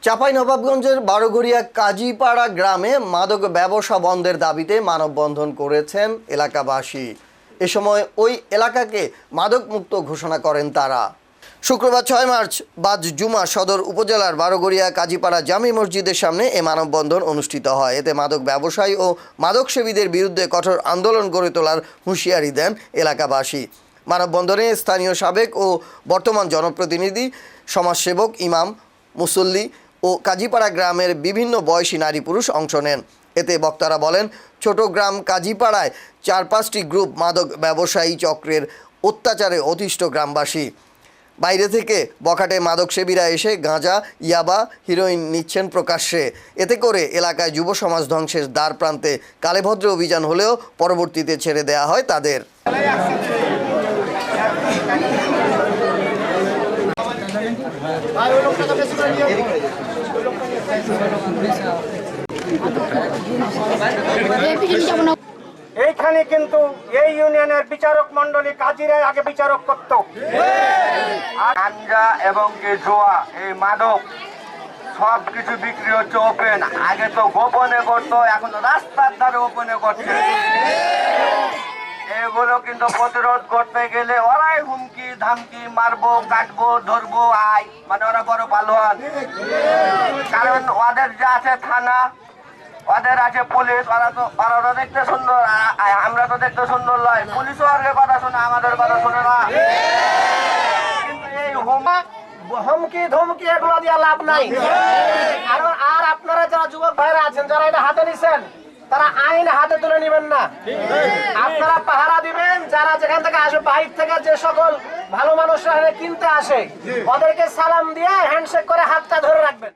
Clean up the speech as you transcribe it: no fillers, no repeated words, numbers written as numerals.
চাঁপাইনবাবগঞ্জের বারোঘরিয়া কাজীপাড়া গ্রামে মাদক ব্যবসা বন্ধের দাবিতে মানববন্ধন করেছেন এলাকাবাসী। এ সময় ওই এলাকাকে মাদকমুক্ত ঘোষণা করেন তারা। শুক্রবার 6 মার্চ বাদ জুমা সদর উপজেলার বারোঘরিয়া কাজীপাড়া জামি মসজিদের সামনে এ মানববন্ধন অনুষ্ঠিত হয়। এতে মাদক ব্যবসায়ী ও মাদকসেবীদের বিরুদ্ধে কঠোর আন্দোলন গড়ে তোলার হুঁশিয়ারি দেন এলাকাবাসী। মানববন্ধনে স্থানীয় সাবেক ও বর্তমান জনপ্রতিনিধি, সমাজসেবক, ইমাম, মুসল্লি ও কাজীপাড়া গ্রামের বিভিন্ন বয়সী নারী পুরুষ অংশ নেন। এতে বক্তারা বলেন, ছোট গ্রাম কাজীপাড়ায় 4-5টি গ্রুপ মাদক ব্যবসায়ী চক্রের অত্যাচারে অতিষ্ঠ গ্রামবাসী। বাইরে থেকে বখাটে মাদকসেবীরা এসে গাঁজা, ইয়াবা, হিরোইন নিচ্ছেন প্রকাশ্যে। এতে করে এলাকায় যুব সমাজ ধ্বংসের দ্বার প্রান্তে কালেভদ্রে অভিযান হলেও পরবর্তীতে ছেড়ে দেওয়া হয় তাদের। এইখানে কিন্তু এই ইউনিয়নের বিচারক মন্ডলী কাজীরাই আগে বিচারক করত। গাঞ্জা এবং জোয়া, এই মাদক সবকিছু বিক্রি হচ্ছে ওপেন। আগে তো গোপনে করতো, এখন রাস্তার ধারে ওপেনে করছে। এগুলো কিন্তু প্রতিরোধ করতে গেলে ওরাই হুমকি ধামকি, মারবো, কাটবো, ধরবো, আয়, মানে ওরা বড় পালোয়ান। কারণ ওদের যে আছে থানা, ওদের আছে পুলিশ, ওরা দেখতে সুন্দর, আমরা তো দেখতে সুন্দর নয়। পুলিশও আর কথা শোনে, আমাদের কথা শোনে না। কিন্তু এই হুমকি ধমকি এগুলো দিয়ে লাভ নাই। আর আপনারা যারা যুবক ভাইরা আছেন, যারা এটা হাতে নিছেন, তারা আইন হাতে তুলে নেবেন না। আপনারা পাহারা দিবেন। যারা যেখান থেকে আসে, বাইরে থেকে যে সকল ভালো মানুষরা কিনতে আসে, ওদেরকে সালাম দিয়ে হ্যান্ডশেক করে হাতটা ধরে রাখবেন।